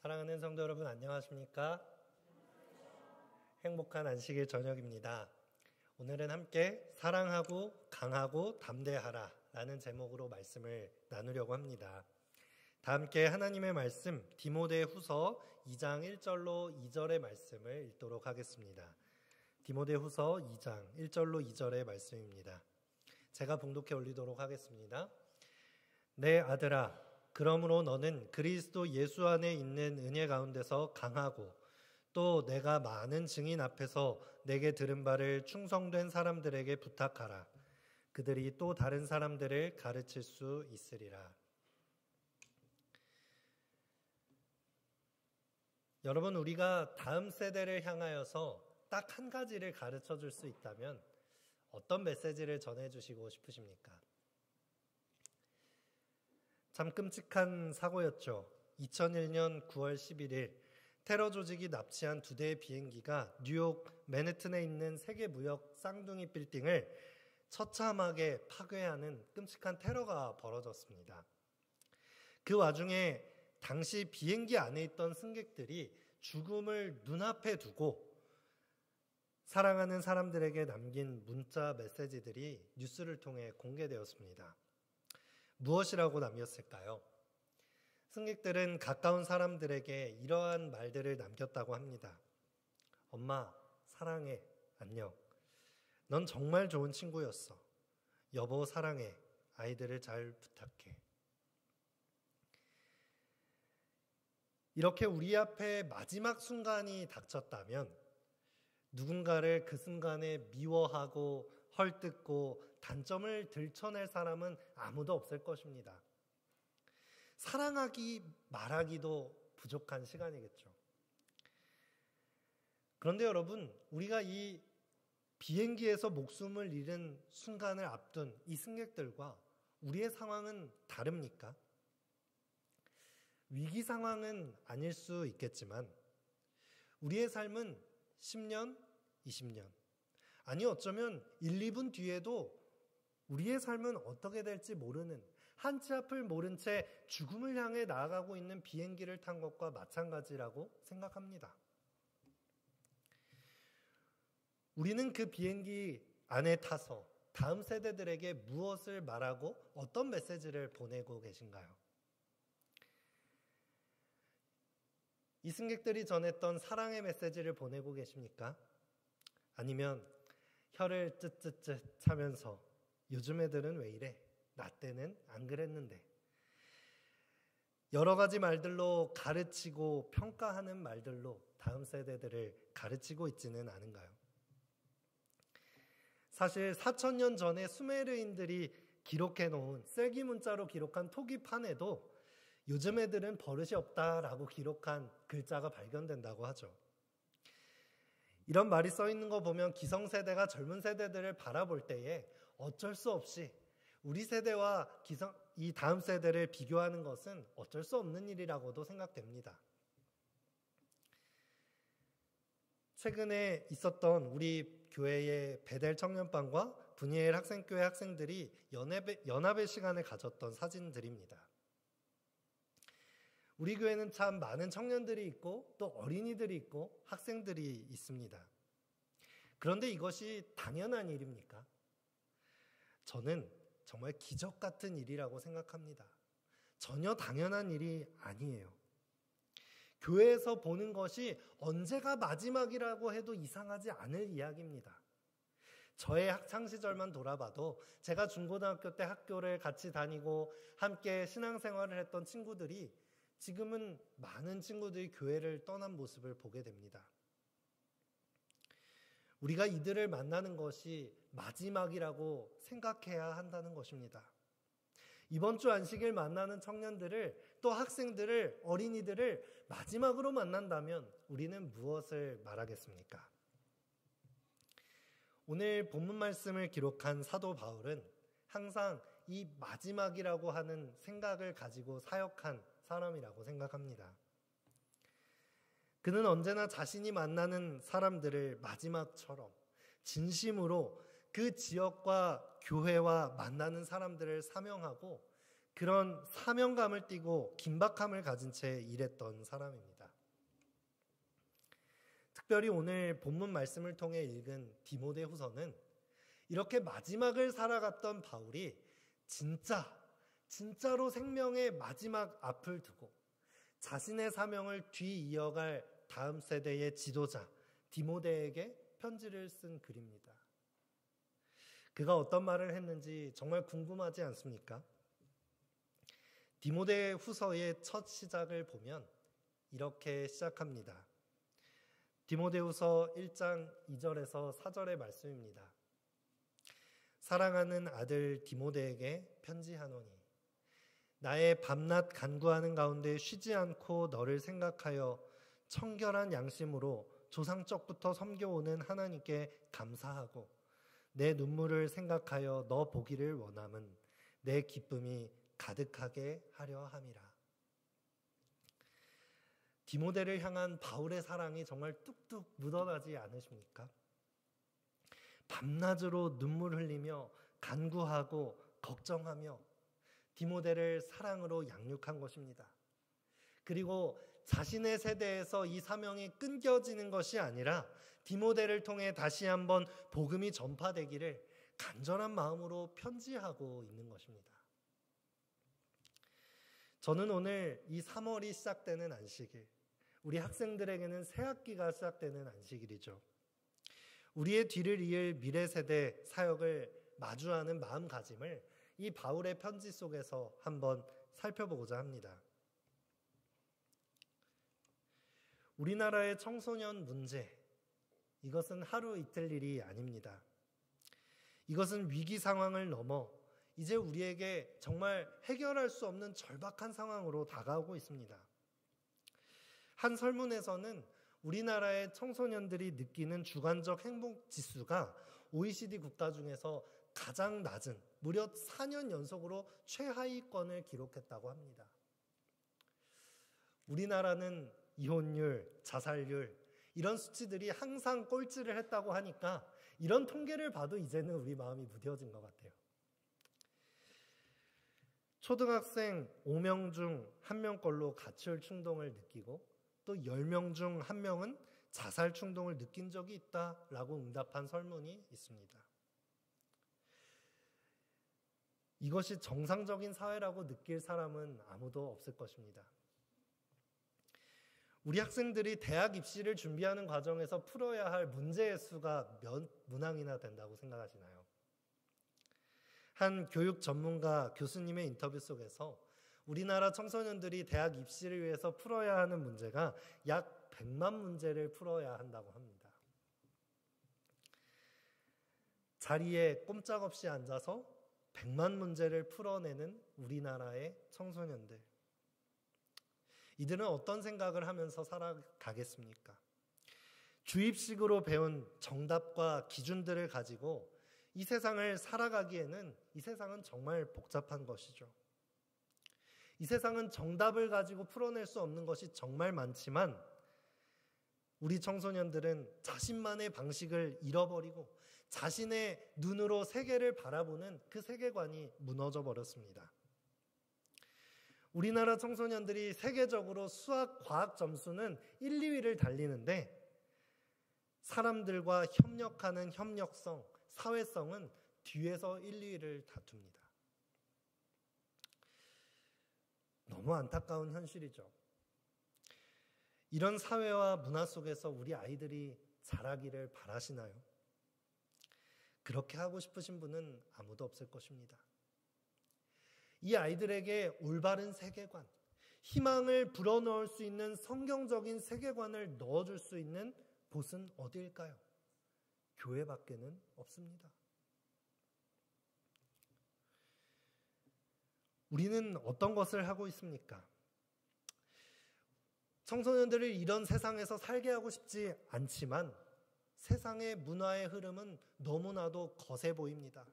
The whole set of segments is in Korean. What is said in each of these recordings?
사랑하는 성도 여러분, 안녕하십니까? 행복한 안식일 저녁입니다. 오늘은 함께 사랑하고 강하고 담대하라 라는 제목으로 말씀을 나누려고 합니다. 다 함께 하나님의 말씀 디모데후서 2장 1절로 2절의 말씀을 읽도록 하겠습니다. 디모데후서 2장 1절로 2절의 말씀입니다. 제가 봉독해 올리도록 하겠습니다. 내 아들아, 그러므로 너는 그리스도 예수 안에 있는 은혜 가운데서 강하고 또 내가 많은 증인 앞에서 내게 들은 바를 충성된 사람들에게 부탁하라. 그들이 또 다른 사람들을 가르칠 수 있으리라. 여러분, 우리가 다음 세대를 향하여서 딱 한 가지를 가르쳐 줄 수 있다면 어떤 메시지를 전해주시고 싶으십니까? 참 끔찍한 사고였죠. 2001년 9월 11일 테러 조직이 납치한 2대의 비행기가 뉴욕 맨해튼에 있는 세계무역 쌍둥이 빌딩을 처참하게 파괴하는 끔찍한 테러가 벌어졌습니다. 그 와중에 당시 비행기 안에 있던 승객들이 죽음을 눈앞에 두고 사랑하는 사람들에게 남긴 문자 메시지들이 뉴스를 통해 공개되었습니다. 무엇이라고 남겼을까요? 승객들은 가까운 사람들에게 이러한 말들을 남겼다고 합니다. 엄마, 사랑해, 안녕. 넌 정말 좋은 친구였어. 여보, 사랑해, 아이들을 잘 부탁해. 이렇게 우리 앞에 마지막 순간이 닥쳤다면 누군가를 그 순간에 미워하고 헐뜯고 단점을 들춰낼 사람은 아무도 없을 것입니다. 사랑하기 말하기도 부족한 시간이겠죠. 그런데 여러분, 우리가 이 비행기에서 목숨을 잃은 순간을 앞둔 이 승객들과 우리의 상황은 다릅니까? 위기 상황은 아닐 수 있겠지만 우리의 삶은 10년, 20년, 아니 어쩌면 1, 2분 뒤에도 우리의 삶은 어떻게 될지 모르는, 한 치 앞을 모른 채 죽음을 향해 나아가고 있는 비행기를 탄 것과 마찬가지라고 생각합니다. 우리는 그 비행기 안에 타서 다음 세대들에게 무엇을 말하고 어떤 메시지를 보내고 계신가요? 이 승객들이 전했던 사랑의 메시지를 보내고 계십니까? 아니면 혀를 쯧쯧쯧 차면서 요즘 애들은 왜 이래? 나 때는 안 그랬는데. 여러 가지 말들로 가르치고 평가하는 말들로 다음 세대들을 가르치고 있지는 않은가요? 사실 4,000년 전에 수메르인들이 기록해 놓은 쐐기 문자로 기록한 토기판에도 요즘 애들은 버릇이 없다라고 기록한 글자가 발견된다고 하죠. 이런 말이 써 있는 거 보면 기성세대가 젊은 세대들을 바라볼 때에 어쩔 수 없이 우리 세대와 이 다음 세대를 비교하는 것은 어쩔 수 없는 일이라고도 생각됩니다. 최근에 있었던 우리 교회의 베델 청년반과 분이엘 학생교회 학생들이 연합의 시간을 가졌던 사진들입니다. 우리 교회는 참 많은 청년들이 있고 또 어린이들이 있고 학생들이 있습니다. 그런데 이것이 당연한 일입니까? 저는 정말 기적 같은 일이라고 생각합니다. 전혀 당연한 일이 아니에요. 교회에서 보는 것이 언제가 마지막이라고 해도 이상하지 않을 이야기입니다. 저의 학창시절만 돌아봐도 제가 중고등학교 때 학교를 같이 다니고 함께 신앙생활을 했던 친구들이 지금은 많은 친구들이 교회를 떠난 모습을 보게 됩니다. 우리가 이들을 만나는 것이 마지막이라고 생각해야 한다는 것입니다. 이번 주 안식일 만나는 청년들을, 또 학생들을, 어린이들을 마지막으로 만난다면 우리는 무엇을 말하겠습니까? 오늘 본문 말씀을 기록한 사도 바울은 항상 이 마지막이라고 하는 생각을 가지고 사역한 사람이라고 생각합니다. 그는 언제나 자신이 만나는 사람들을 마지막처럼 진심으로 그 지역과 교회와 만나는 사람들을 사명하고 그런 사명감을 띠고 긴박함을 가진 채 일했던 사람입니다. 특별히 오늘 본문 말씀을 통해 읽은 디모데후서는 이렇게 마지막을 살아갔던 바울이 진짜로 생명의 마지막 앞을 두고 자신의 사명을 뒤이어갈 다음 세대의 지도자 디모데에게 편지를 쓴 글입니다. 그가 어떤 말을 했는지 정말 궁금하지 않습니까? 디모데후서의 첫 시작을 보면 이렇게 시작합니다. 디모데후서 1장 2절에서 4절의 말씀입니다. 사랑하는 아들 디모데에게 편지하노니 나의 밤낮 간구하는 가운데 쉬지 않고 너를 생각하여 청결한 양심으로 조상적부터 섬겨오는 하나님께 감사하고 내 눈물을 생각하여 너 보기를 원함은 내 기쁨이 가득하게 하려 함이라. 디모데를 향한 바울의 사랑이 정말 뚝뚝 묻어나지 않으십니까? 밤낮으로 눈물 흘리며 간구하고 걱정하며 디모데를 사랑으로 양육한 것입니다. 그리고 자신의 세대에서 이 사명이 끊겨지는 것이 아니라 디모데를 통해 다시 한번 복음이 전파되기를 간절한 마음으로 편지하고 있는 것입니다. 저는 오늘 이 3월이 시작되는 안식일, 우리 학생들에게는 새 학기가 시작되는 안식일이죠. 우리의 뒤를 이을 미래 세대 사역을 마주하는 마음가짐을 이 바울의 편지 속에서 한번 살펴보고자 합니다. 우리나라의 청소년 문제, 이것은 하루 이틀 일이 아닙니다. 이것은 위기 상황을 넘어 이제 우리에게 정말 해결할 수 없는 절박한 상황으로 다가오고 있습니다. 한 설문에서는 우리나라의 청소년들이 느끼는 주관적 행복 지수가 OECD 국가 중에서 가장 낮은 무려 4년 연속으로 최하위권을 기록했다고 합니다. 우리나라는 이혼율, 자살률 이런 수치들이 항상 꼴찌를 했다고 하니까 이런 통계를 봐도 이제는 우리 마음이 무뎌진 것 같아요. 초등학생 5명 중 1명 걸로 가출 충동을 느끼고 또 10명 중 1명은 자살 충동을 느낀 적이 있다라고 응답한 설문이 있습니다. 이것이 정상적인 사회라고 느낄 사람은 아무도 없을 것입니다. 우리 학생들이 대학 입시를 준비하는 과정에서 풀어야 할 문제의 수가 몇 문항이나 된다고 생각하시나요? 한 교육 전문가 교수님의 인터뷰 속에서 우리나라 청소년들이 대학 입시를 위해서 풀어야 하는 문제가 약 100만 문제를 풀어야 한다고 합니다. 자리에 꼼짝없이 앉아서 100만 문제를 풀어내는 우리나라의 청소년들. 이들은 어떤 생각을 하면서 살아가겠습니까? 주입식으로 배운 정답과 기준들을 가지고 이 세상을 살아가기에는 이 세상은 정말 복잡한 것이죠. 이 세상은 정답을 가지고 풀어낼 수 없는 것이 정말 많지만 우리 청소년들은 자신만의 방식을 잃어버리고 자신의 눈으로 세계를 바라보는 그 세계관이 무너져 버렸습니다. 우리나라 청소년들이 세계적으로 수학, 과학 점수는 1, 2위를 달리는데 사람들과 협력하는 협력성, 사회성은 뒤에서 1, 2위를 다툽니다. 너무 안타까운 현실이죠. 이런 사회와 문화 속에서 우리 아이들이 자라기를 바라시나요? 그렇게 하고 싶으신 분은 아무도 없을 것입니다. 이 아이들에게 올바른 세계관, 희망을 불어넣을 수 있는 성경적인 세계관을 넣어줄 수 있는 곳은 어디일까요? 교회밖에는 없습니다. 우리는 어떤 것을 하고 있습니까? 청소년들을 이런 세상에서 살게 하고 싶지 않지만 세상의 문화의 흐름은 너무나도 거세 보입니다.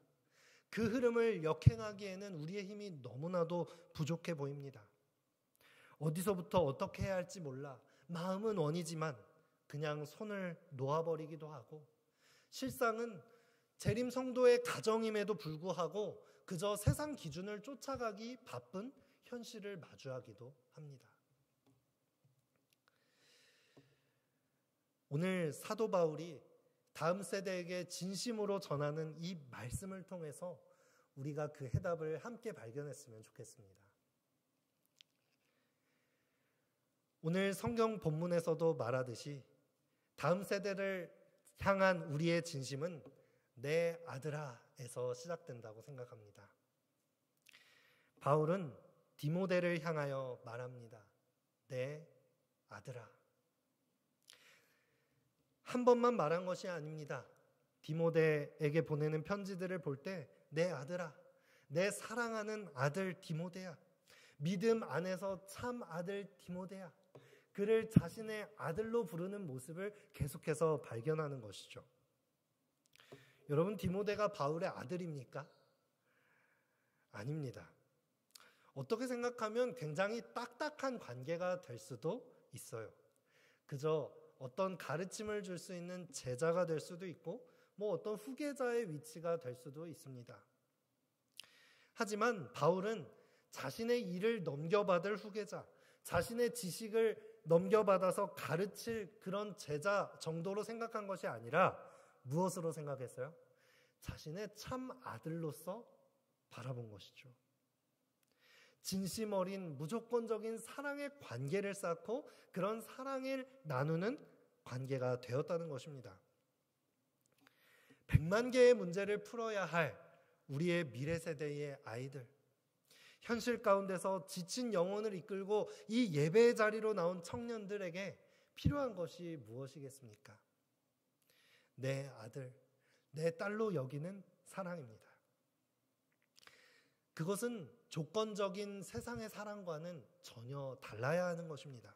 그 흐름을 역행하기에는 우리의 힘이 너무나도 부족해 보입니다. 어디서부터 어떻게 해야 할지 몰라 마음은 원이지만 그냥 손을 놓아버리기도 하고 실상은 재림 성도의 가정임에도 불구하고 그저 세상 기준을 쫓아가기 바쁜 현실을 마주하기도 합니다. 오늘 사도 바울이 다음 세대에게 진심으로 전하는 이 말씀을 통해서 우리가 그 해답을 함께 발견했으면 좋겠습니다. 오늘 성경 본문에서도 말하듯이 다음 세대를 향한 우리의 진심은 내 아들아에서 시작된다고 생각합니다. 바울은 디모데를 향하여 말합니다. 내 아들아. 한 번만 말한 것이 아닙니다. 디모데에게 보내는 편지들을 볼 때 내 아들아, 내 사랑하는 아들 디모데야, 믿음 안에서 참 아들 디모데야, 그를 자신의 아들로 부르는 모습을 계속해서 발견하는 것이죠. 여러분, 디모데가 바울의 아들입니까? 아닙니다. 어떻게 생각하면 굉장히 딱딱한 관계가 될 수도 있어요. 그저 어떤 가르침을 줄 수 있는 제자가 될 수도 있고 어떤 후계자의 위치가 될 수도 있습니다. 하지만 바울은 자신의 일을 넘겨받을 후계자, 자신의 지식을 넘겨받아서 가르칠 그런 제자 정도로 생각한 것이 아니라 무엇으로 생각했어요? 자신의 참 아들로서 바라본 것이죠. 진심 어린 무조건적인 사랑의 관계를 쌓고 그런 사랑을 나누는 관계가 되었다는 것입니다. 100만 개의 문제를 풀어야 할 우리의 미래 세대의 아이들, 현실 가운데서 지친 영혼을 이끌고 이 예배의 자리로 나온 청년들에게 필요한 것이 무엇이겠습니까? 내 아들, 내 딸로 여기는 사랑입니다. 그것은 조건적인 세상의 사랑과는 전혀 달라야 하는 것입니다.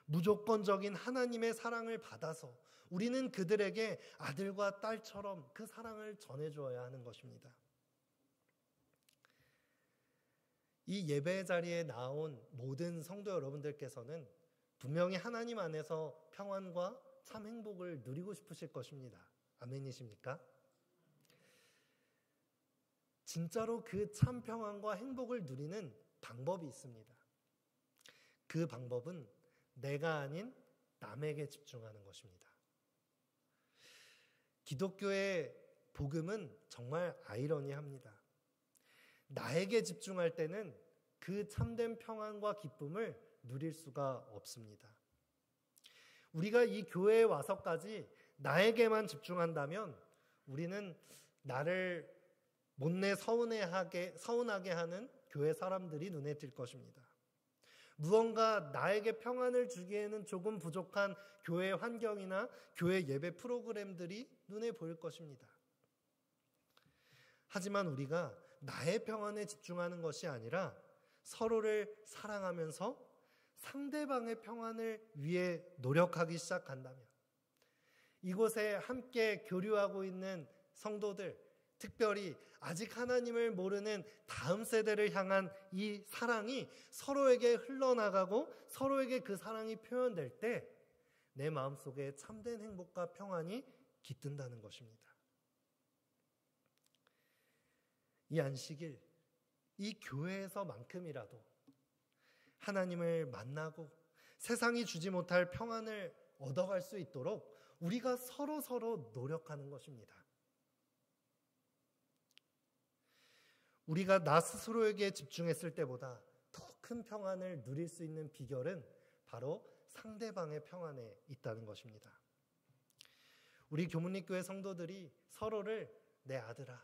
무조건적인 하나님의 사랑을 받아서 우리는 그들에게 아들과 딸처럼 그 사랑을 전해주어야 하는 것입니다. 이 예배 자리에 나온 모든 성도 여러분들께서는 분명히 하나님 안에서 평안과 참 행복을 누리고 싶으실 것입니다. 아멘이십니까? 진짜로 그 참 평안과 행복을 누리는 방법이 있습니다. 그 방법은 내가 아닌 남에게 집중하는 것입니다. 기독교의 복음은 정말 아이러니합니다. 나에게 집중할 때는 그 참된 평안과 기쁨을 누릴 수가 없습니다. 우리가 이 교회에 와서까지 나에게만 집중한다면 우리는 나를 못내 서운하게 하는 교회 사람들이 눈에 띌 것입니다. 무언가 나에게 평안을 주기에는 조금 부족한 교회 환경이나 교회 예배 프로그램들이 눈에 보일 것입니다. 하지만 우리가 나의 평안에 집중하는 것이 아니라 서로를 사랑하면서 상대방의 평안을 위해 노력하기 시작한다면 이곳에 함께 교류하고 있는 성도들, 특별히 아직 하나님을 모르는 다음 세대를 향한 이 사랑이 서로에게 흘러나가고 서로에게 그 사랑이 표현될 때 내 마음속에 참된 행복과 평안이 깃든다는 것입니다. 이 안식일, 이 교회에서만큼이라도 하나님을 만나고 세상이 주지 못할 평안을 얻어갈 수 있도록 우리가 서로 노력하는 것입니다. 우리가 나 스스로에게 집중했을 때보다 더 큰 평안을 누릴 수 있는 비결은 바로 상대방의 평안에 있다는 것입니다. 우리 교문리교회 성도들이 서로를 내 아들아,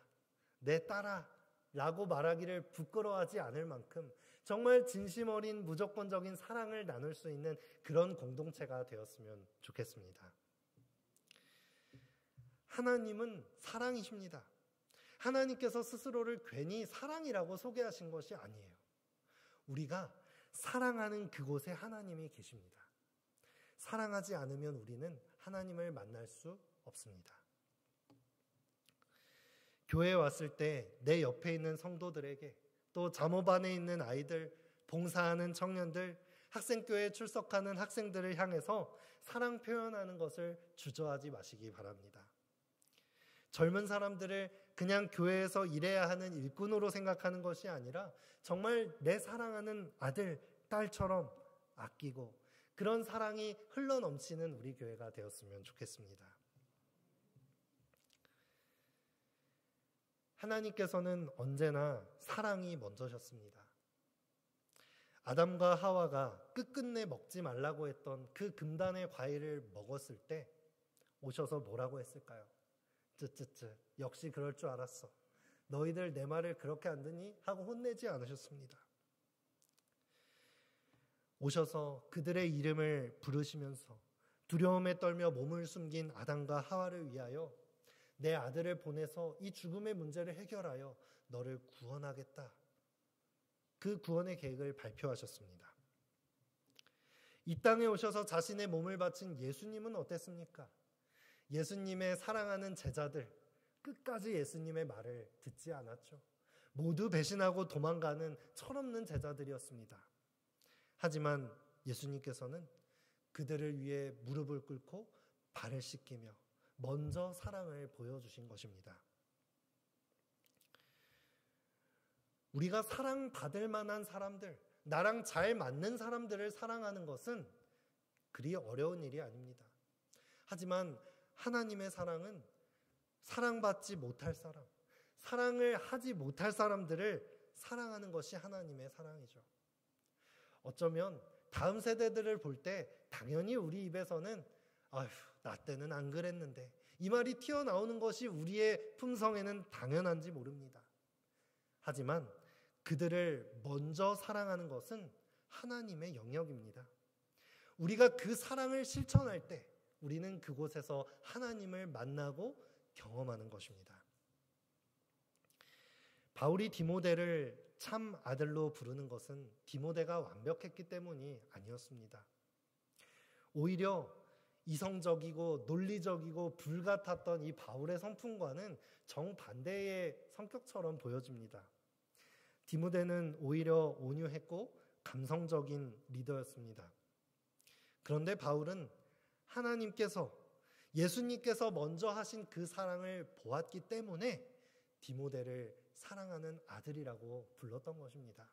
내 딸아 라고 말하기를 부끄러워하지 않을 만큼 정말 진심 어린 무조건적인 사랑을 나눌 수 있는 그런 공동체가 되었으면 좋겠습니다. 하나님은 사랑이십니다. 하나님께서 스스로를 괜히 사랑이라고 소개하신 것이 아니에요. 우리가 사랑하는 그곳에 하나님이 계십니다. 사랑하지 않으면 우리는 하나님을 만날 수 없습니다. 교회에 왔을 때 내 옆에 있는 성도들에게, 또 잠옷반에 있는 아이들, 봉사하는 청년들, 학생교회에 출석하는 학생들을 향해서 사랑 표현하는 것을 주저하지 마시기 바랍니다. 젊은 사람들을 그냥 교회에서 일해야 하는 일꾼으로 생각하는 것이 아니라 정말 내 사랑하는 아들, 딸처럼 아끼고 그런 사랑이 흘러넘치는 우리 교회가 되었으면 좋겠습니다. 하나님께서는 언제나 사랑이 먼저셨습니다. 아담과 하와가 끝끝내 먹지 말라고 했던 그 금단의 과일을 먹었을 때 오셔서 뭐라고 했을까요? 쯧쯧쯧, 역시 그럴 줄 알았어. 너희들 내 말을 그렇게 안 듣니? 하고 혼내지 않으셨습니다. 오셔서 그들의 이름을 부르시면서 두려움에 떨며 몸을 숨긴 아담과 하와를 위하여 내 아들을 보내서 이 죽음의 문제를 해결하여 너를 구원하겠다. 그 구원의 계획을 발표하셨습니다. 이 땅에 오셔서 자신의 몸을 바친 예수님은 어땠습니까? 예수님의 사랑하는 제자들, 끝까지 예수님의 말을 듣지 않았죠. 모두 배신하고 도망가는 철없는 제자들이었습니다. 하지만 예수님께서는 그들을 위해 무릎을 꿇고 발을 씻기며 먼저 사랑을 보여주신 것입니다. 우리가 사랑받을 만한 사람들, 나랑 잘 맞는 사람들을 사랑하는 것은 그리 어려운 일이 아닙니다. 하지만 하나님의 사랑은 사랑받지 못할 사람, 사랑을 하지 못할 사람들을 사랑하는 것이 하나님의 사랑이죠. 어쩌면 다음 세대들을 볼 때 당연히 우리 입에서는 아휴, 나 때는 안 그랬는데 이 말이 튀어나오는 것이 우리의 품성에는 당연한지 모릅니다. 하지만 그들을 먼저 사랑하는 것은 하나님의 영역입니다. 우리가 그 사랑을 실천할 때 우리는 그곳에서 하나님을 만나고 경험하는 것입니다. 바울이 디모데를 참 아들로 부르는 것은 디모데가 완벽했기 때문이 아니었습니다. 오히려 이성적이고 논리적이고 불같았던 이 바울의 성품과는 정반대의 성격처럼 보여집니다. 디모데는 오히려 온유했고 감성적인 리더였습니다. 그런데 바울은 하나님께서 예수님께서 먼저 하신 그 사랑을 보았기 때문에 디모데를 사랑하는 아들이라고 불렀던 것입니다.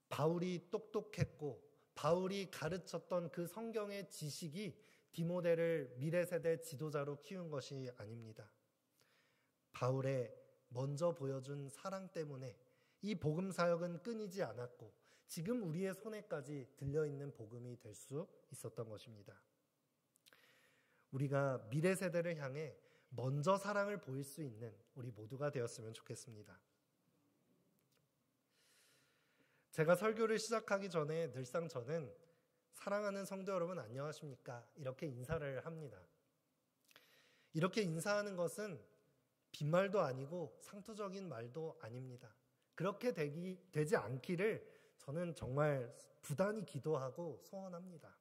바울이 똑똑했고 바울이 가르쳤던 그 성경의 지식이 디모데를 미래 세대 지도자로 키운 것이 아닙니다. 바울의 먼저 보여준 사랑 때문에 이 복음 사역은 끊이지 않았고 지금 우리의 손에까지 들려있는 복음이 될 수 있었던 것입니다. 우리가 미래 세대를 향해 먼저 사랑을 보일 수 있는 우리 모두가 되었으면 좋겠습니다. 제가 설교를 시작하기 전에 늘상 저는 사랑하는 성도 여러분 안녕하십니까? 이렇게 인사를 합니다. 이렇게 인사하는 것은 빈말도 아니고 상투적인 말도 아닙니다. 그렇게 되지 않기를 저는 정말 부단히 기도하고 소원합니다.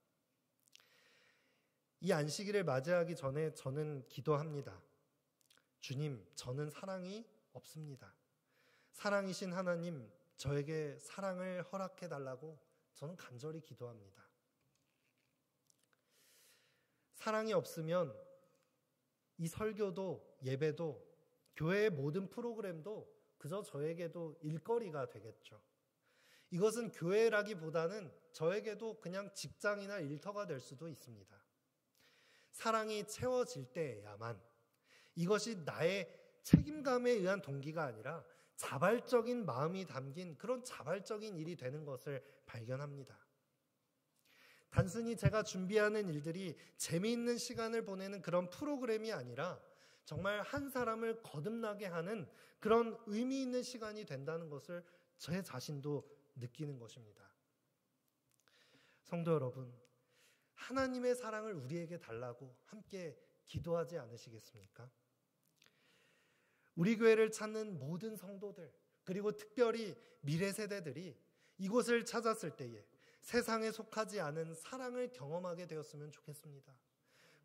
이 안식일을 맞이하기 전에 저는 기도합니다. 주님, 저는 사랑이 없습니다. 사랑이신 하나님, 저에게 사랑을 허락해 달라고 저는 간절히 기도합니다. 사랑이 없으면 이 설교도 예배도 교회의 모든 프로그램도 그저 저에게도 일거리가 되겠죠. 이것은 교회라기보다는 저에게도 그냥 직장이나 일터가 될 수도 있습니다. 사랑이 채워질 때야만 이것이 나의 책임감에 의한 동기가 아니라 자발적인 마음이 담긴 그런 자발적인 일이 되는 것을 발견합니다. 단순히 제가 준비하는 일들이 재미있는 시간을 보내는 그런 프로그램이 아니라 정말 한 사람을 거듭나게 하는 그런 의미 있는 시간이 된다는 것을 제 자신도 느끼는 것입니다. 성도 여러분, 하나님의 사랑을 우리에게 달라고 함께 기도하지 않으시겠습니까? 우리 교회를 찾는 모든 성도들, 그리고 특별히 미래 세대들이 이곳을 찾았을 때에 세상에 속하지 않은 사랑을 경험하게 되었으면 좋겠습니다.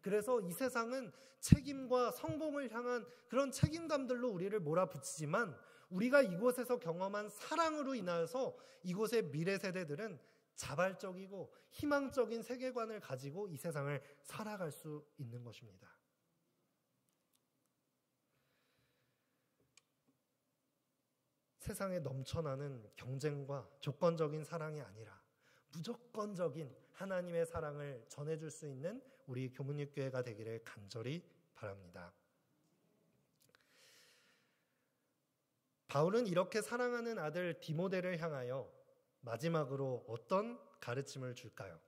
그래서 이 세상은 책임과 성공을 향한 그런 책임감들로 우리를 몰아붙이지만 우리가 이곳에서 경험한 사랑으로 인하여서 이곳의 미래 세대들은 자발적이고 희망적인 세계관을 가지고 이 세상을 살아갈 수 있는 것입니다. 세상에 넘쳐나는 경쟁과 조건적인 사랑이 아니라 무조건적인 하나님의 사랑을 전해줄 수 있는 우리 교문육교회가 되기를 간절히 바랍니다. 바울은 이렇게 사랑하는 아들 디모데를 향하여 마지막으로 어떤 가르침을 줄까요?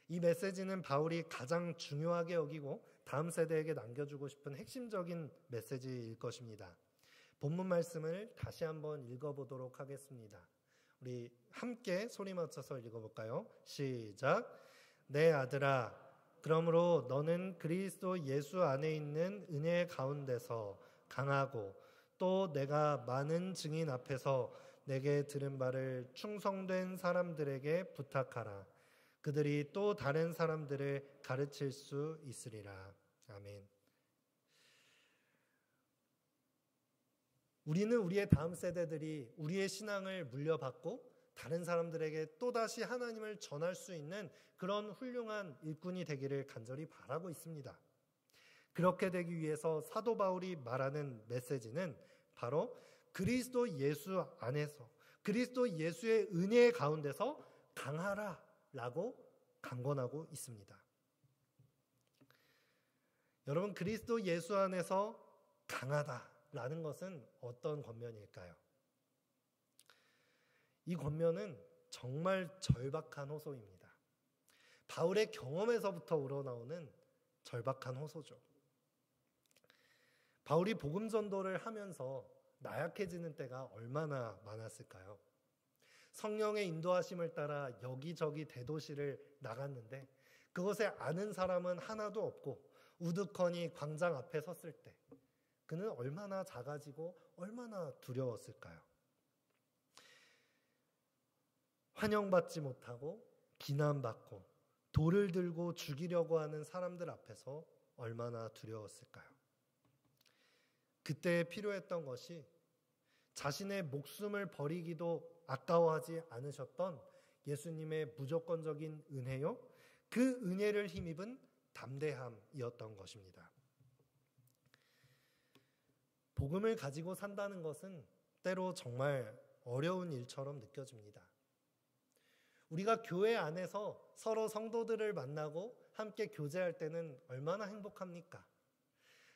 이 메시지는 바울이 가장 중요하게 여기고 다음 세대에게 남겨주고 싶은 핵심적인 메시지일 것입니다. 본문 말씀을 다시 한번 읽어보도록 하겠습니다. 우리 함께 소리 맞춰서 읽어볼까요? 시작. 내 아들아, 그러므로 너는 그리스도 예수 안에 있는 은혜 가운데서 강하고 또 내가 많은 증인 앞에서 내게 들은 바를 충성된 사람들에게 부탁하라. 그들이 또 다른 사람들을 가르칠 수 있으리라. 아멘. 우리는 우리의 다음 세대들이 우리의 신앙을 물려받고 다른 사람들에게 또다시 하나님을 전할 수 있는 그런 훌륭한 일꾼이 되기를 간절히 바라고 있습니다. 그렇게 되기 위해서 사도 바울이 말하는 메시지는 바로 그리스도 예수 안에서, 그리스도 예수의 은혜 가운데서 강하라라고 강권하고 있습니다. 여러분, 그리스도 예수 안에서 강하다라는 것은 어떤 권면일까요? 이 권면은 정말 절박한 호소입니다. 바울의 경험에서부터 우러나오는 절박한 호소죠. 바울이 복음 전도를 하면서 나약해지는 때가 얼마나 많았을까요? 성령의 인도하심을 따라 여기저기 대도시를 나갔는데 그것에 아는 사람은 하나도 없고 우두커니 광장 앞에 섰을 때 그는 얼마나 작아지고 얼마나 두려웠을까요? 환영받지 못하고 비난받고 돌을 들고 죽이려고 하는 사람들 앞에서 얼마나 두려웠을까요? 그때 필요했던 것이 자신의 목숨을 버리기도 아까워하지 않으셨던 예수님의 무조건적인 은혜요, 그 은혜를 힘입은 담대함이었던 것입니다. 복음을 가지고 산다는 것은 때로 정말 어려운 일처럼 느껴집니다. 우리가 교회 안에서 서로 성도들을 만나고 함께 교제할 때는 얼마나 행복합니까?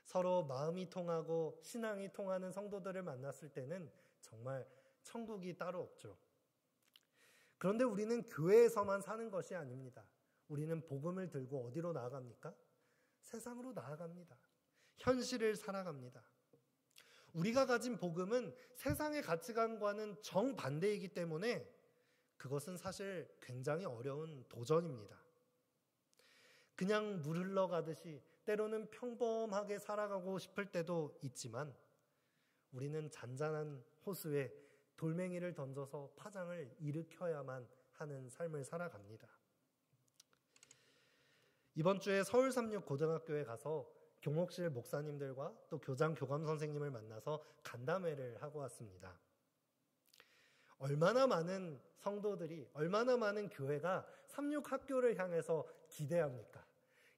서로 마음이 통하고 신앙이 통하는 성도들을 만났을 때는 정말 천국이 따로 없죠. 그런데 우리는 교회에서만 사는 것이 아닙니다. 우리는 복음을 들고 어디로 나아갑니까? 세상으로 나아갑니다. 현실을 살아갑니다. 우리가 가진 복음은 세상의 가치관과는 정반대이기 때문에 그것은 사실 굉장히 어려운 도전입니다. 그냥 물 흘러가듯이 때로는 평범하게 살아가고 싶을 때도 있지만 우리는 잔잔한 호수에 돌멩이를 던져서 파장을 일으켜야만 하는 삶을 살아갑니다. 이번 주에 서울36고등학교에 가서 교목실 목사님들과 또 교장, 교감 선생님을 만나서 간담회를 하고 왔습니다. 얼마나 많은 성도들이, 얼마나 많은 교회가 삼육학교를 향해서 기대합니까?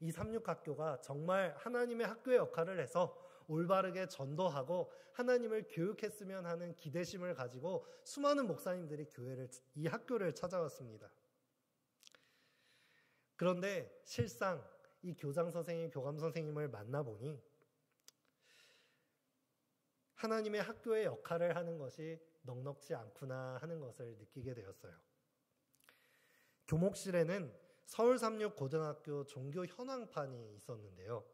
이 삼육학교가 정말 하나님의 학교의 역할을 해서 올바르게 전도하고 하나님을 교육했으면 하는 기대심을 가지고 수많은 목사님들이 이 학교를 찾아왔습니다. 그런데 실상 이 교장 선생님, 교감 선생님을 만나보니 하나님의 학교의 역할을 하는 것이 넉넉지 않구나 하는 것을 느끼게 되었어요. 교목실에는 서울36고등학교 종교 현황판이 있었는데요.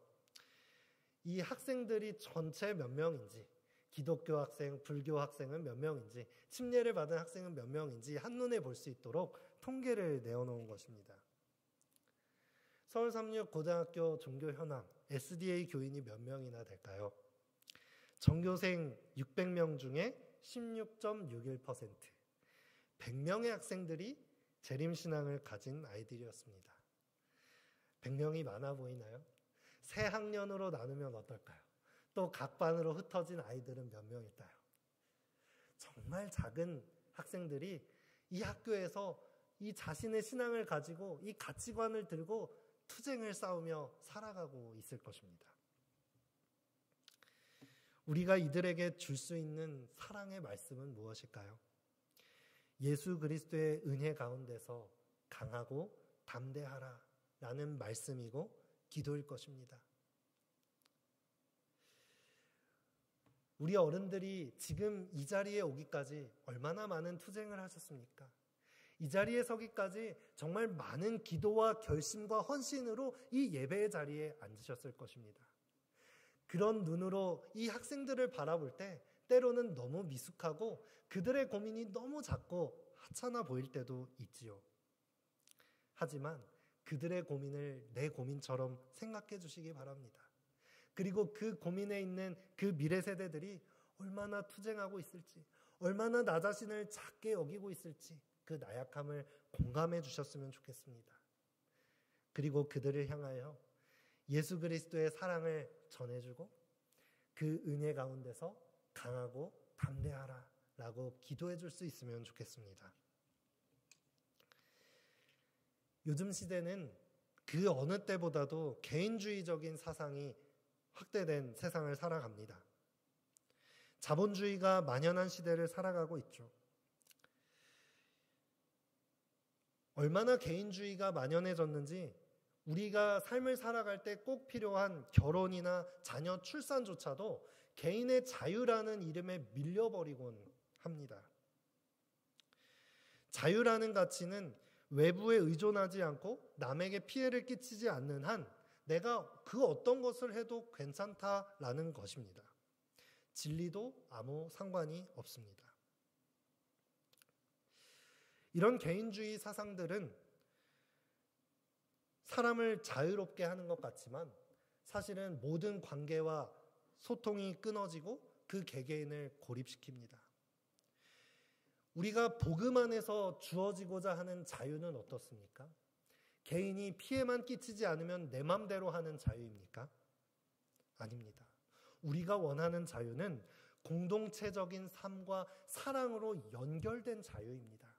이 학생들이 전체 몇 명인지, 기독교 학생, 불교 학생은 몇 명인지, 침례를 받은 학생은 몇 명인지 한눈에 볼 수 있도록 통계를 내어놓은 것입니다. 서울36고등학교 종교 현황, SDA 교인이 몇 명이나 될까요? 전교생 600명 중에 16.61%, 100명의 학생들이 재림신앙을 가진 아이들이었습니다. 100명이 많아 보이나요? 세 학년으로 나누면 어떨까요? 또 각 반으로 흩어진 아이들은 몇 명일까요? 정말 작은 학생들이 이 학교에서 이 자신의 신앙을 가지고 이 가치관을 들고 투쟁을 싸우며 살아가고 있을 것입니다. 우리가 이들에게 줄 수 있는 사랑의 말씀은 무엇일까요? 예수 그리스도의 은혜 가운데서 강하고 담대하라 라는 말씀이고 기도일 것입니다. 우리 어른들이 지금 이 자리에 오기까지 얼마나 많은 투쟁을 하셨습니까? 이 자리에 서기까지 정말 많은 기도와 결심과 헌신으로 이 예배의 자리에 앉으셨을 것입니다. 그런 눈으로 이 학생들을 바라볼 때 때로는 너무 미숙하고 그들의 고민이 너무 작고 하찮아 보일 때도 있지요. 하지만 그들의 고민을 내 고민처럼 생각해 주시기 바랍니다. 그리고 그 고민에 있는 그 미래 세대들이 얼마나 투쟁하고 있을지, 얼마나 나 자신을 작게 여기고 있을지 그 나약함을 공감해 주셨으면 좋겠습니다. 그리고 그들을 향하여 예수 그리스도의 사랑을 전해주고 그 은혜 가운데서 강하고 담대하라 라고 기도해 줄 수 있으면 좋겠습니다. 요즘 시대는 그 어느 때보다도 개인주의적인 사상이 확대된 세상을 살아갑니다. 자본주의가 만연한 시대를 살아가고 있죠. 얼마나 개인주의가 만연해졌는지 우리가 삶을 살아갈 때 꼭 필요한 결혼이나 자녀 출산조차도 개인의 자유라는 이름에 밀려버리곤 합니다. 자유라는 가치는 외부에 의존하지 않고 남에게 피해를 끼치지 않는 한 내가 그 어떤 것을 해도 괜찮다라는 것입니다. 진리도 아무 상관이 없습니다. 이런 개인주의 사상들은 사람을 자유롭게 하는 것 같지만 사실은 모든 관계와 소통이 끊어지고 그 개개인을 고립시킵니다. 우리가 복음 안에서 주어지고자 하는 자유는 어떻습니까? 개인이 피해만 끼치지 않으면 내 맘대로 하는 자유입니까? 아닙니다. 우리가 원하는 자유는 공동체적인 삶과 사랑으로 연결된 자유입니다.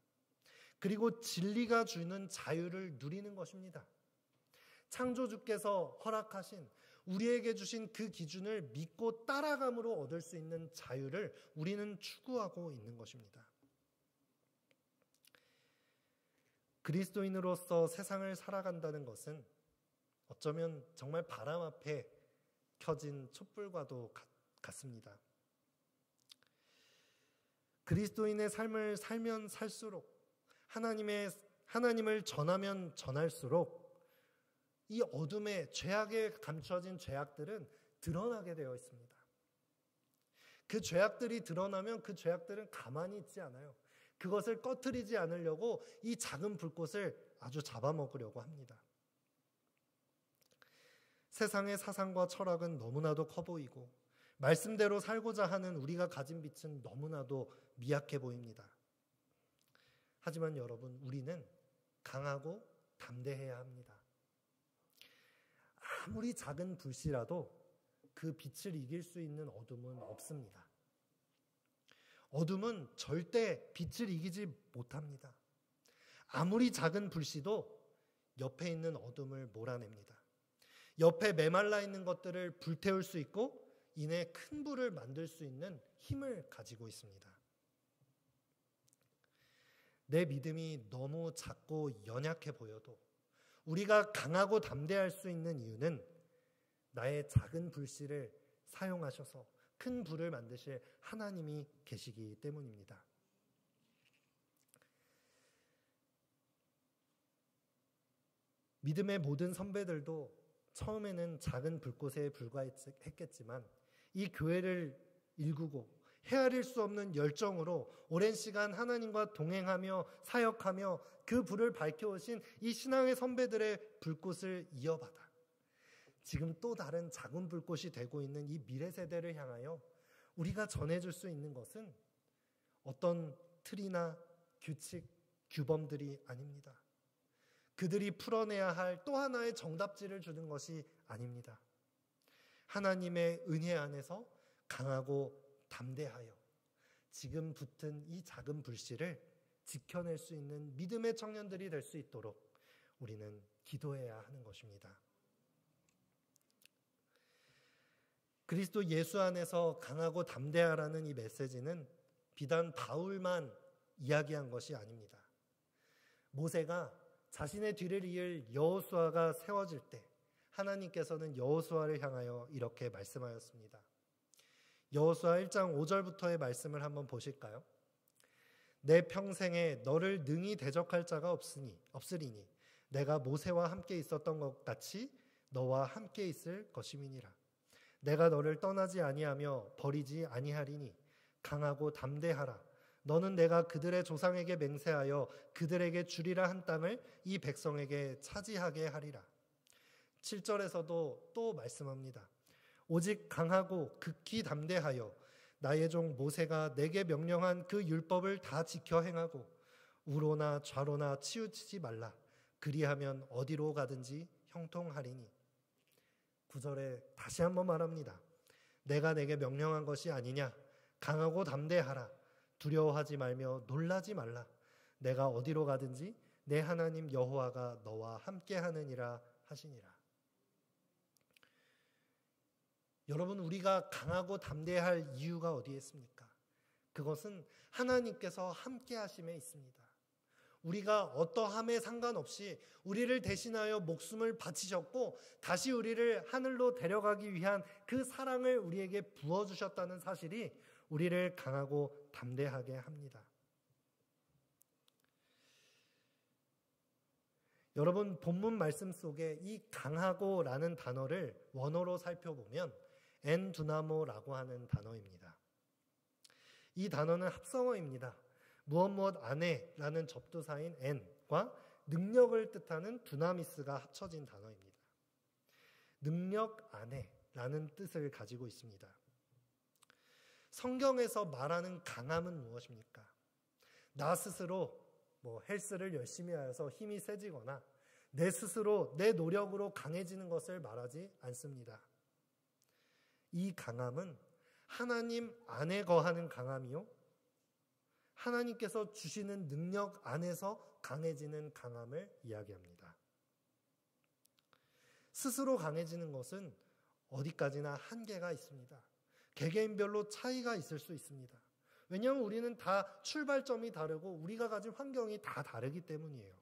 그리고 진리가 주는 자유를 누리는 것입니다. 창조주께서 허락하신 우리에게 주신 그 기준을 믿고 따라감으로 얻을 수 있는 자유를 우리는 추구하고 있는 것입니다. 그리스도인으로서 세상을 살아간다는 것은 어쩌면 정말 바람 앞에 켜진 촛불과도 같습니다. 그리스도인의 삶을 살면 살수록 하나님을 전하면 전할수록 이 어둠에 죄악에 감춰진 죄악들은 드러나게 되어 있습니다. 그 죄악들이 드러나면 그 죄악들은 가만히 있지 않아요. 그것을 꺼트리지 않으려고 이 작은 불꽃을 아주 잡아먹으려고 합니다. 세상의 사상과 철학은 너무나도 커 보이고 말씀대로 살고자 하는 우리가 가진 빛은 너무나도 미약해 보입니다. 하지만 여러분, 우리는 강하고 담대해야 합니다. 아무리 작은 불씨라도 그 빛을 이길 수 있는 어둠은 없습니다. 어둠은 절대 빛을 이기지 못합니다. 아무리 작은 불씨도 옆에 있는 어둠을 몰아냅니다. 옆에 메말라 있는 것들을 불태울 수 있고 이내 큰 불을 만들 수 있는 힘을 가지고 있습니다. 내 믿음이 너무 작고 연약해 보여도 우리가 강하고 담대할 수 있는 이유는 나의 작은 불씨를 사용하셔서 큰 불을 만드실 하나님이 계시기 때문입니다. 믿음의 모든 선배들도 처음에는 작은 불꽃에 불과했겠지만 이 교회를 일구고 헤아릴 수 없는 열정으로 오랜 시간 하나님과 동행하며 사역하며 그 불을 밝혀오신 이 신앙의 선배들의 불꽃을 이어받아 지금 또 다른 작은 불꽃이 되고 있는 이 미래 세대를 향하여 우리가 전해줄 수 있는 것은 어떤 틀이나 규칙, 규범들이 아닙니다. 그들이 풀어내야 할 또 하나의 정답지를 주는 것이 아닙니다. 하나님의 은혜 안에서 강하고 담대하여 지금 붙은 이 작은 불씨를 지켜낼 수 있는 믿음의 청년들이 될 수 있도록 우리는 기도해야 하는 것입니다. 그리스도 예수 안에서 강하고 담대하라는 이 메시지는 비단 바울만 이야기한 것이 아닙니다. 모세가 자신의 뒤를 이을 여호수아가 세워질 때 하나님께서는 여호수아를 향하여 이렇게 말씀하였습니다. 여호수아 1장 5절부터의 말씀을 한번 보실까요? 내 평생에 너를 능히 대적할 자가 없으리니 내가 모세와 함께 있었던 것 같이 너와 함께 있을 것임이니라. 내가 너를 떠나지 아니하며 버리지 아니하리니 강하고 담대하라. 너는 내가 그들의 조상에게 맹세하여 그들에게 주리라 한 땅을 이 백성에게 차지하게 하리라. 7절에서도 또 말씀합니다. 오직 강하고 극히 담대하여 나의 종 모세가 내게 명령한 그 율법을 다 지켜 행하고 우로나 좌로나 치우치지 말라. 그리하면 어디로 가든지 형통하리니. 9절에 다시 한번 말합니다. 내가 내게 명령한 것이 아니냐. 강하고 담대하라. 두려워하지 말며 놀라지 말라. 내가 어디로 가든지 내 하나님 여호와가 너와 함께하느니라 하시니라. 여러분, 우리가 강하고 담대할 이유가 어디에 있습니까? 그것은 하나님께서 함께 하심에 있습니다. 우리가 어떠함에 상관없이 우리를 대신하여 목숨을 바치셨고 다시 우리를 하늘로 데려가기 위한 그 사랑을 우리에게 부어주셨다는 사실이 우리를 강하고 담대하게 합니다. 여러분, 본문 말씀 속에 이 강하고라는 단어를 원어로 살펴보면 엔두나모라고 하는 단어입니다. 이 단어는 합성어입니다. 무엇 안에라는 접두사인 엔과 능력을 뜻하는 두나미스가 합쳐진 단어입니다. 능력 안에라는 뜻을 가지고 있습니다. 성경에서 말하는 강함은 무엇입니까? 나 스스로 헬스를 열심히 하여서 힘이 세지거나 내 스스로 내 노력으로 강해지는 것을 말하지 않습니다. 이 강함은 하나님 안에 거하는 강함이요, 하나님께서 주시는 능력 안에서 강해지는 강함을 이야기합니다. 스스로 강해지는 것은 어디까지나 한계가 있습니다. 개개인별로 차이가 있을 수 있습니다. 왜냐하면 우리는 다 출발점이 다르고 우리가 가진 환경이 다 다르기 때문이에요.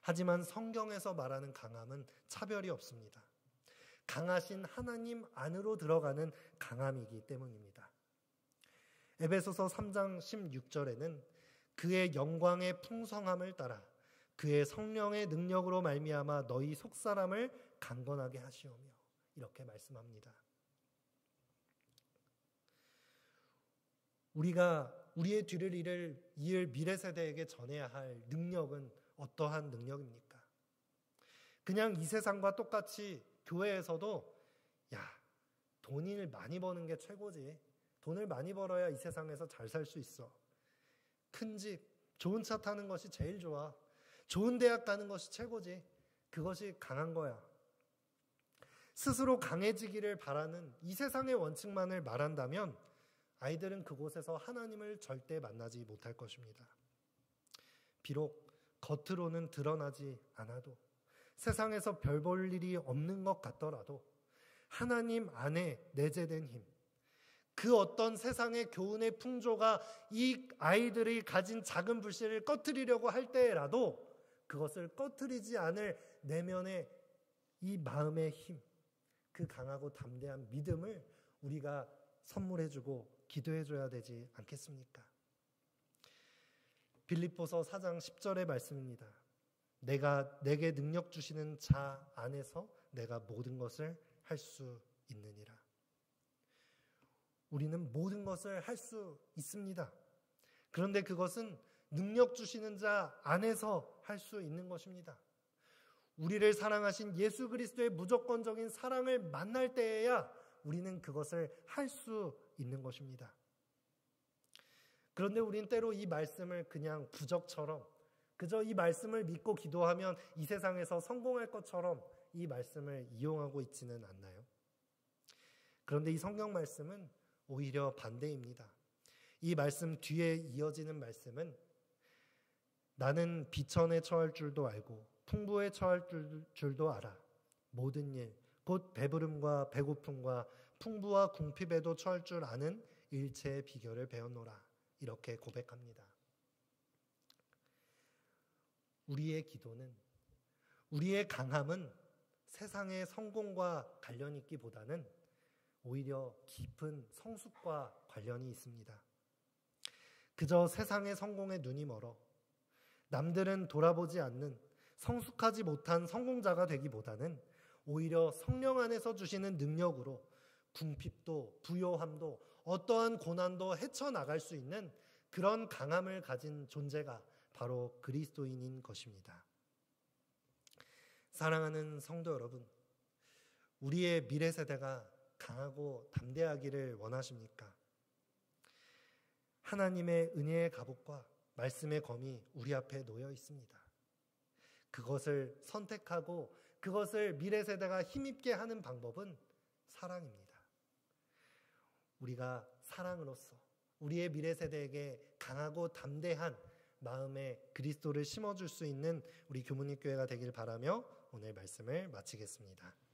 하지만 성경에서 말하는 강함은 차별이 없습니다. 강하신 하나님 안으로 들어가는 강함이기 때문입니다. 에베소서 3장 16절에는 그의 영광의 풍성함을 따라 그의 성령의 능력으로 말미암아 너희 속사람을 강건하게 하시오며 이렇게 말씀합니다. 우리가 우리의 뒤를 이을 미래 세대에게 전해야 할 능력은 어떠한 능력입니까? 그냥 이 세상과 똑같이 교회에서도 돈을 많이 버는 게 최고지. 돈을 많이 벌어야 이 세상에서 잘 살 수 있어. 큰 집, 좋은 차 타는 것이 제일 좋아. 좋은 대학 가는 것이 최고지. 그것이 강한 거야. 스스로 강해지기를 바라는 이 세상의 원칙만을 말한다면 아이들은 그곳에서 하나님을 절대 만나지 못할 것입니다. 비록 겉으로는 드러나지 않아도 세상에서 별 볼 일이 없는 것 같더라도 하나님 안에 내재된 힘, 그 어떤 세상의 교훈의 풍조가 이 아이들이 가진 작은 불씨를 꺼트리려고 할 때라도 그것을 꺼트리지 않을 내면의 이 마음의 힘, 그 강하고 담대한 믿음을 우리가 선물해주고 기도해줘야 되지 않겠습니까? 빌립보서 4장 10절의 말씀입니다. 내게 능력 주시는 자 안에서 내가 모든 것을 할 수 있느니라. 우리는 모든 것을 할 수 있습니다. 그런데 그것은 능력 주시는 자 안에서 할 수 있는 것입니다. 우리를 사랑하신 예수 그리스도의 무조건적인 사랑을 만날 때에야 우리는 그것을 할 수 있는 것입니다. 그런데 우린 때로 이 말씀을 그냥 부적처럼 그저 이 말씀을 믿고 기도하면 이 세상에서 성공할 것처럼 이 말씀을 이용하고 있지는 않나요? 그런데 이 성경 말씀은 오히려 반대입니다. 이 말씀 뒤에 이어지는 말씀은 나는 비천에 처할 줄도 알고 풍부에 처할 줄도 알아. 모든 일, 곧 배부름과 배고픔과 풍부와 궁핍에도 처할 줄 아는 일체의 비결을 배웠노라. 이렇게 고백합니다. 우리의 기도는, 우리의 강함은 세상의 성공과 관련이 있기보다는 오히려 깊은 성숙과 관련이 있습니다. 그저 세상의 성공에 눈이 멀어 남들은 돌아보지 않는 성숙하지 못한 성공자가 되기보다는 오히려 성령 안에서 주시는 능력으로 궁핍도 부요함도 어떠한 고난도 헤쳐나갈 수 있는 그런 강함을 가진 존재가 바로 그리스도인인 것입니다. 사랑하는 성도 여러분, 우리의 미래 세대가 강하고 담대하기를 원하십니까? 하나님의 은혜의 갑옷과 말씀의 검이 우리 앞에 놓여 있습니다. 그것을 선택하고 그것을 미래 세대가 힘있게 하는 방법은 사랑입니다. 우리가 사랑으로서 우리의 미래 세대에게 강하고 담대한 마음에 그리스도를 심어줄 수 있는 우리 교문립교회가 되길 바라며 오늘 말씀을 마치겠습니다.